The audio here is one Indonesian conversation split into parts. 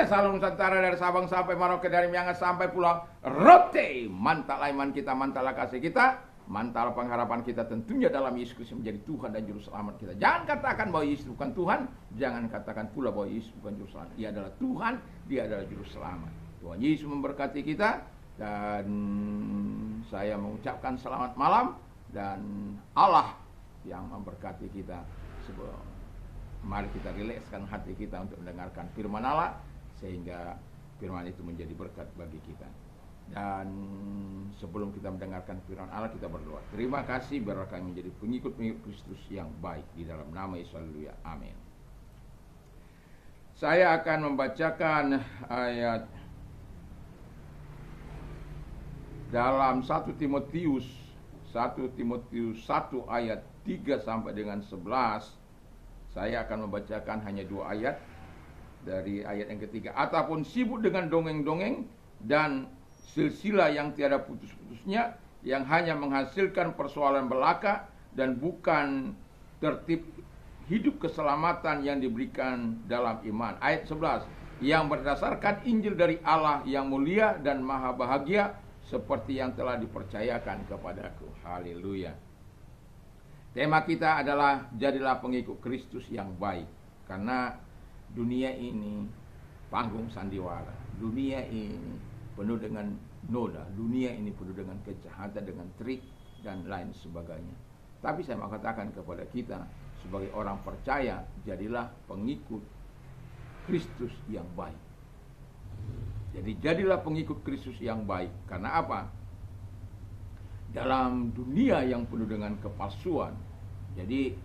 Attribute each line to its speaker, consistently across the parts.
Speaker 1: Indonesia, Salung Nusantara, dari Sabang sampai Merauke, dari Miangas sampai Pulau Rote. Mantal iman kita, mantal kasih kita, mantal pengharapan kita tentunya dalam Yesus Kristus menjadi Tuhan dan Juru Selamat kita. Jangan katakan bahwa Yesus bukan Tuhan, jangan katakan pula bahwa Yesus bukan Juru Selamat. Dia adalah Tuhan, Dia adalah Juru Selamat. Tuhan Yesus memberkati kita, dan saya mengucapkan selamat malam, dan Allah yang memberkati kita. Mari kita rilekskan hati kita untuk mendengarkan firman Allah, sehingga firman itu menjadi berkat bagi kita. Dan sebelum kita mendengarkan firman Allah, kita berdoa. Terima kasih biarlah kami menjadi pengikut-pengikut Kristus yang baik di dalam nama Yesus. Haleluya. Amin. Saya akan membacakan ayat dalam 1 Timotius 1 ayat 3 sampai dengan 11. Saya akan membacakan hanya 2 ayat dari ayat yang ketiga. Ataupun sibuk dengan dongeng-dongeng dan silsilah yang tiada putus-putusnya, yang hanya menghasilkan persoalan belaka dan bukan tertib hidup keselamatan yang diberikan dalam iman. Ayat 11, yang berdasarkan Injil dari Allah yang mulia dan maha bahagia, seperti yang telah dipercayakan kepadaku. Haleluya. Tema kita adalah jadilah pengikut Kristus yang baik. Karena dunia ini panggung sandiwara. Dunia ini penuh dengan noda. Dunia ini penuh dengan kejahatan, dengan trik dan lain sebagainya. Tapi saya mau katakan kepada kita sebagai orang percaya, jadilah pengikut Kristus yang baik. Jadi jadilah pengikut Kristus yang baik. Karena apa? Dalam dunia yang penuh dengan kepalsuan. Jadi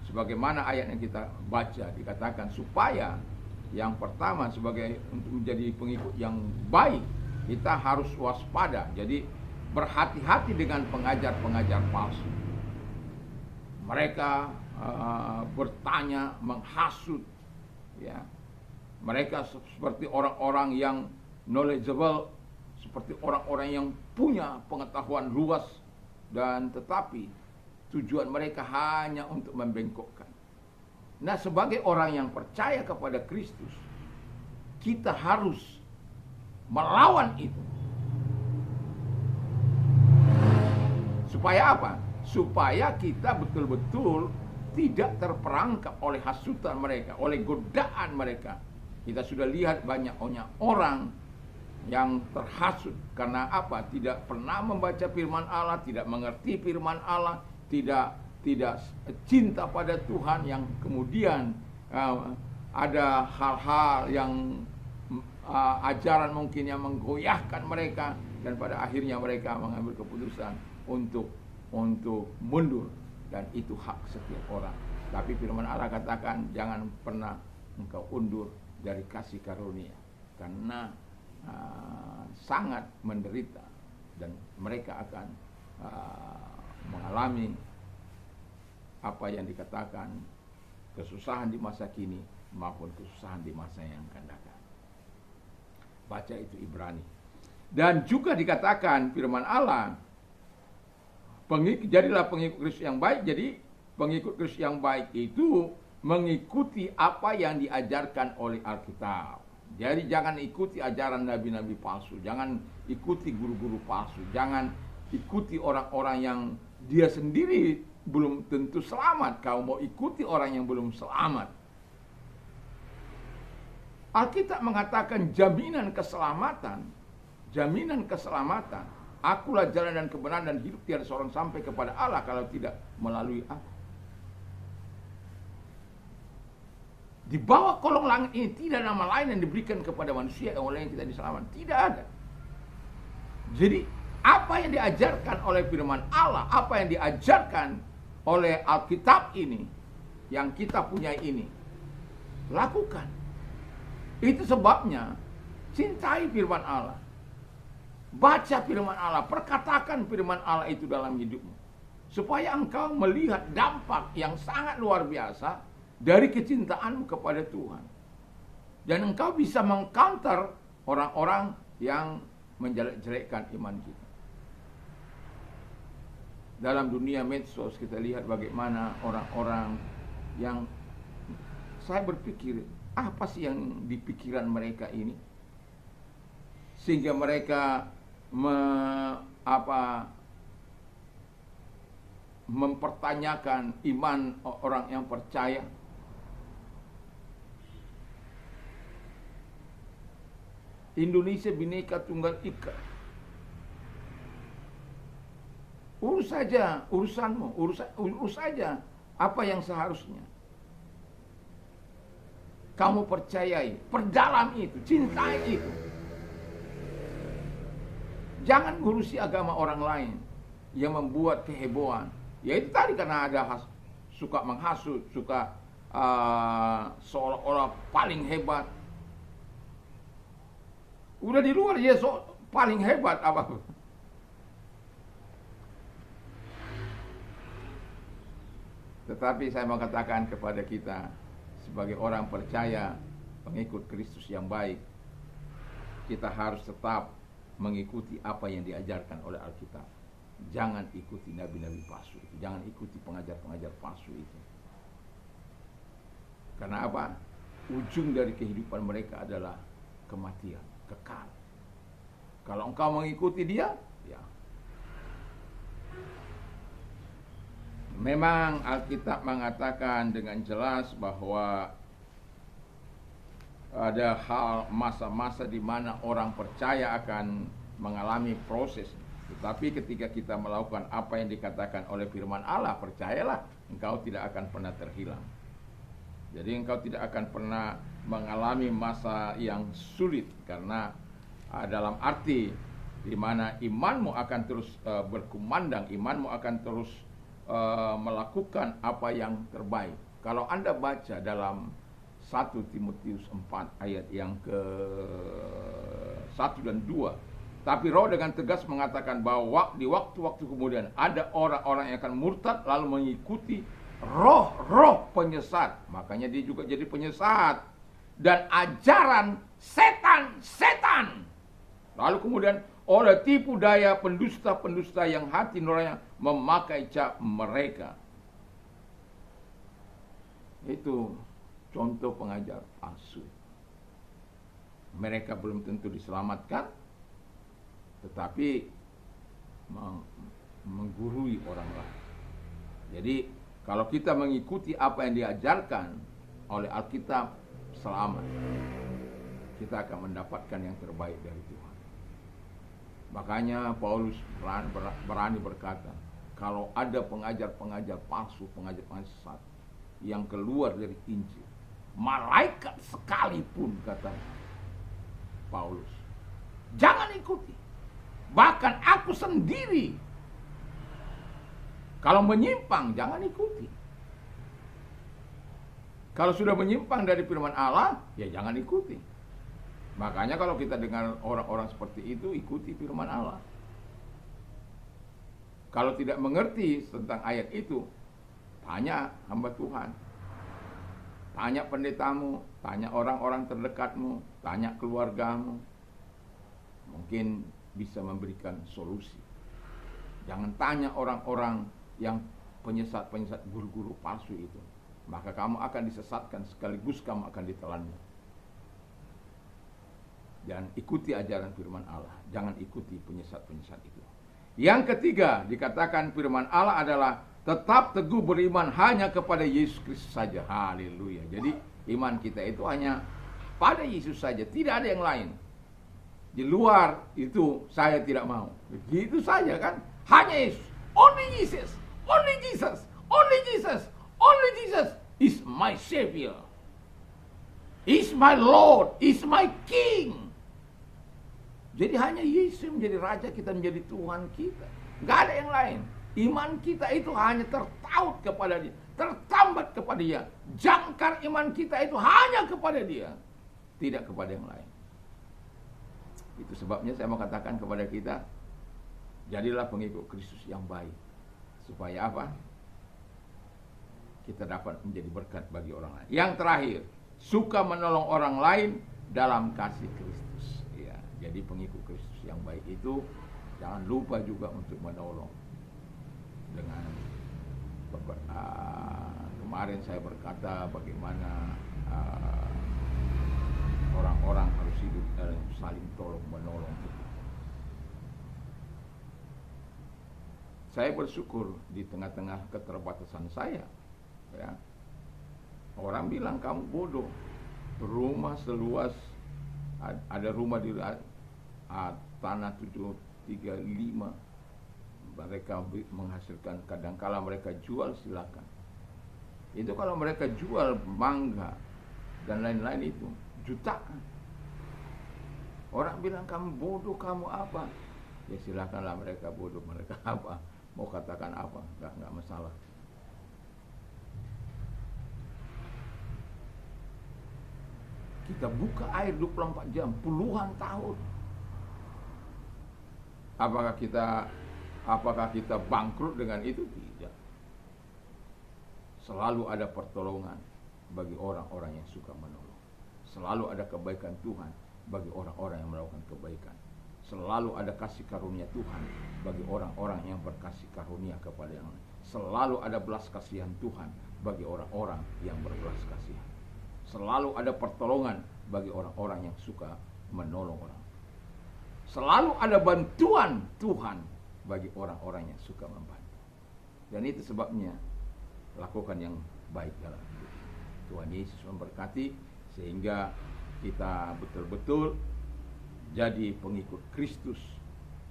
Speaker 1: sebagaimana ayat yang kita baca, dikatakan supaya yang pertama sebagai untuk menjadi pengikut yang baik, kita harus waspada. Jadi berhati-hati dengan pengajar-pengajar palsu. Mereka bertanya, menghasut, ya. Mereka seperti orang-orang yang knowledgeable, seperti orang-orang yang punya pengetahuan luas, dan tetapi tujuan mereka hanya untuk membengkokkan. Nah, sebagai orang yang percaya kepada Kristus, kita harus melawan itu. Supaya apa? Supaya kita betul-betul tidak terperangkap oleh hasutan mereka, oleh godaan mereka. Kita sudah lihat banyak orang yang terhasut karena apa? Tidak pernah membaca firman Allah, tidak mengerti firman Allah, tidak cinta pada Tuhan, yang kemudian ada hal-hal yang ajaran mungkin yang menggoyahkan mereka, dan pada akhirnya mereka mengambil keputusan untuk mundur, dan itu hak setiap orang. Tapi firman Allah katakan jangan pernah engkau undur dari kasih karunia, karena sangat menderita, dan mereka akan mengalami apa yang dikatakan kesusahan di masa kini maupun kesusahan di masa yang akan datang. Baca itu Ibrani. Dan juga dikatakan firman Allah, jadilah pengikut Kristus yang baik. Jadi pengikut Kristus yang baik itu mengikuti apa yang diajarkan oleh Alkitab. Jadi jangan ikuti ajaran nabi-nabi palsu, jangan ikuti guru-guru palsu, jangan ikuti orang-orang yang dia sendiri belum tentu selamat. Kau mau ikuti orang yang belum selamat. Alkitab mengatakan jaminan keselamatan. Akulah jalan dan kebenaran dan hidup, tiada seorang sampai kepada Allah kalau tidak melalui aku. Di bawah kolong langit ini tidak nama lain yang diberikan kepada manusia yang oleh yang kita diselamatkan. Tidak ada. Jadi apa yang diajarkan oleh firman Allah, apa yang diajarkan oleh Alkitab ini, yang kita punya ini, lakukan. Itu sebabnya cintai firman Allah, baca firman Allah, perkatakan firman Allah itu dalam hidupmu, supaya engkau melihat dampak yang sangat luar biasa dari kecintaanmu kepada Tuhan, dan engkau bisa mengcounter orang-orang yang menjelek-jelekkan iman kita. Dalam dunia medsos kita lihat bagaimana orang-orang yang, saya berpikir Apa sih yang di pikiran mereka ini? Sehingga mereka mempertanyakan iman orang yang percaya. Indonesia Bhinneka Tunggal Ika. Urus saja urusanmu, urus saja apa yang seharusnya kamu percayai, perdalami itu, cintai itu. Jangan ngurusi agama orang lain yang membuat kehebohan. Ya itu tadi, karena ada suka menghasut, suka seolah-olah paling hebat. Udah di luar dia paling hebat apa? Tetapi saya mau katakan kepada kita sebagai orang percaya, pengikut Kristus yang baik, kita harus tetap mengikuti apa yang diajarkan oleh Alkitab. Jangan ikuti nabi-nabi palsu itu, jangan ikuti pengajar-pengajar palsu itu. Karena apa? Ujung dari kehidupan mereka adalah kematian, kekal. Kalau engkau mengikuti dia, ya. Memang Alkitab mengatakan dengan jelas bahwa ada hal masa-masa di mana orang percaya akan mengalami proses. Tetapi ketika kita melakukan apa yang dikatakan oleh firman Allah, percayalah, engkau tidak akan pernah terhilang. Jadi engkau tidak akan pernah mengalami masa yang sulit, karena dalam arti di mana imanmu akan terus berkumandang, imanmu akan terus melakukan apa yang terbaik. Kalau Anda baca dalam 1 Timotius 4 ayat yang ke 1 dan 2, tapi Roh dengan tegas mengatakan bahwa di waktu-waktu kemudian ada orang-orang yang akan murtad lalu mengikuti roh-roh penyesat. Makanya dia juga jadi penyesat. Dan ajaran setan-setan. Lalu kemudian oleh tipu daya pendusta-pendusta yang hati nuraninya memakai cap mereka. Itu contoh pengajar palsu. Mereka belum tentu diselamatkan, tetapi menggurui orang lain. Jadi kalau kita mengikuti apa yang diajarkan oleh Alkitab, selamat. Kita akan mendapatkan yang terbaik dari Tuhan. Makanya Paulus berani berkata, kalau ada pengajar-pengajar palsu, pengajar-pengajar sesat yang keluar dari Injil, malaikat sekalipun, kata Paulus, jangan ikuti. Bahkan aku sendiri, kalau menyimpang, jangan ikuti. Kalau sudah menyimpang dari firman Allah, ya jangan ikuti. Makanya kalau kita dengar orang-orang seperti itu, ikuti firman Allah. Kalau tidak mengerti tentang ayat itu, tanya hamba Tuhan. Tanya pendetamu, tanya orang-orang terdekatmu, tanya keluargamu. Mungkin bisa memberikan solusi. Jangan tanya orang-orang yang penyesat-penyesat, guru-guru palsu itu. Maka kamu akan disesatkan sekaligus kamu akan ditelannya. Dan ikuti ajaran firman Allah. Jangan ikuti penyesat-penyesat itu. Yang ketiga, dikatakan firman Allah adalah tetap teguh beriman hanya kepada Yesus Kristus saja. Haleluya. Jadi iman kita itu hanya pada Yesus saja, tidak ada yang lain. Di luar itu saya tidak mau. Begitu saja kan? Hanya Yesus. Only Jesus. Only Jesus. Only Jesus. Only Jesus is my Savior. Is my Lord. Is my King. Jadi hanya Yesus yang menjadi Raja kita, menjadi Tuhan kita. Gak ada yang lain. Iman kita itu hanya tertaut kepada Dia, tertambat kepada Dia. Jangkar iman kita itu hanya kepada Dia, tidak kepada yang lain. Itu sebabnya saya mau katakan kepada kita, jadilah pengikut Kristus yang baik. Supaya apa? Kita dapat menjadi berkat bagi orang lain. Yang terakhir, suka menolong orang lain dalam kasih Kristus. Jadi pengikut Kristus yang baik itu jangan lupa juga untuk menolong. Dengan kemarin saya berkata bagaimana dalam saling tolong menolong. Saya bersyukur di tengah-tengah keterbatasan saya, ya. Orang bilang kamu bodoh, rumah seluas, ada rumah di tanah 735, mereka menghasilkan, kadangkala mereka jual, silakan. Itu kalau mereka jual mangga dan lain-lain itu jutaan. Orang bilang kamu bodoh, kamu apa? Ya silakanlah mereka bodoh, mereka apa? Mau katakan apa? Enggak masalah. Kita buka air 24 jam, puluhan tahun. Apakah kita bangkrut dengan itu? Tidak. Selalu ada pertolongan bagi orang-orang yang suka menolong. Selalu ada kebaikan Tuhan bagi orang-orang yang melakukan kebaikan. Selalu ada kasih karunia Tuhan bagi orang-orang yang berkasih karunia kepada yang lain. Selalu ada belas kasihan Tuhan bagi orang-orang yang berbelas kasihan. Selalu ada pertolongan bagi orang-orang yang suka menolong orang. Selalu ada bantuan Tuhan bagi orang-orang yang suka membantu. Dan itu sebabnya lakukan yang baik dalam hidup. Tuhan Yesus memberkati sehingga kita betul-betul jadi pengikut Kristus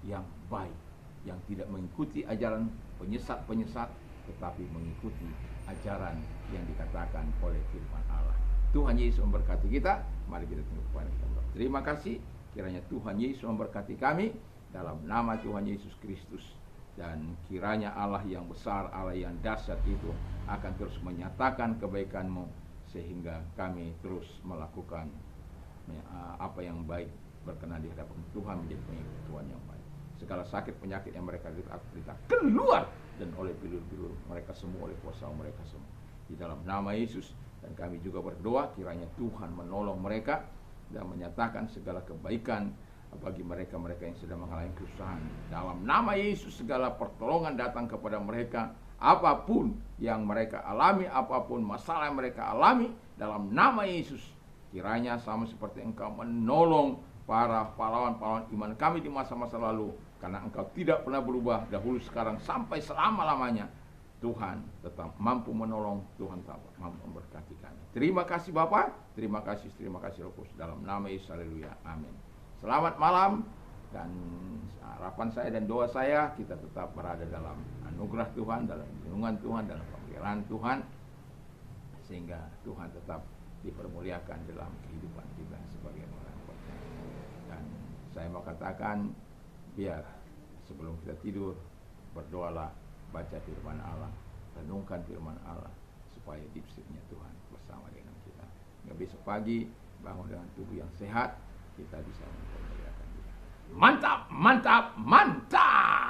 Speaker 1: yang baik, yang tidak mengikuti ajaran penyesat-penyesat, tetapi mengikuti ajaran yang dikatakan oleh firman Allah. Tuhan Yesus memberkati kita. Mari kita tunduk kepada kita. Terima kasih. Kiranya Tuhan Yesus memberkati kami dalam nama Tuhan Yesus Kristus. Dan kiranya Allah yang besar, Allah yang dahsyat itu akan terus menyatakan kebaikan-Mu sehingga kami terus melakukan apa yang baik berkenan di hadapan Tuhan, menjadi pengikut Tuhan yang baik. Segala sakit penyakit yang mereka derita keluar, dan oleh bilur-bilur mereka semua, oleh kuasa mereka semua, di dalam nama Yesus. Dan kami juga berdoa kiranya Tuhan menolong mereka dan menyatakan segala kebaikan bagi mereka-mereka yang sedang mengalami kesusahan. Dalam nama Yesus segala pertolongan datang kepada mereka, apapun yang mereka alami, apapun masalah yang mereka alami, dalam nama Yesus kiranya sama seperti Engkau menolong para pahlawan-pahlawan iman kami di masa-masa lalu, karena Engkau tidak pernah berubah dahulu, sekarang, sampai selama-lamanya. Tuhan tetap mampu menolong, Tuhan tetap mampu memberkati kami. Terima kasih Bapa, terima kasih Roh Kudus, dalam nama Yesus, haleluya, amin. Selamat malam, dan harapan saya dan doa saya kita tetap berada dalam anugerah Tuhan, dalam lindungan Tuhan, dalam pemeliharaan Tuhan, sehingga Tuhan tetap dipermuliakan dalam kehidupan kita sebagai orang percaya. Dan saya mau katakan, biar sebelum kita tidur berdoalah, baca firman Allah, renungkan firman Allah, supaya dipsitnya Tuhan bersama dengan kita. Hingga besok pagi bangun dengan tubuh yang sehat, kita bisa mempermuliakan Dia. Mantap, mantap, mantap.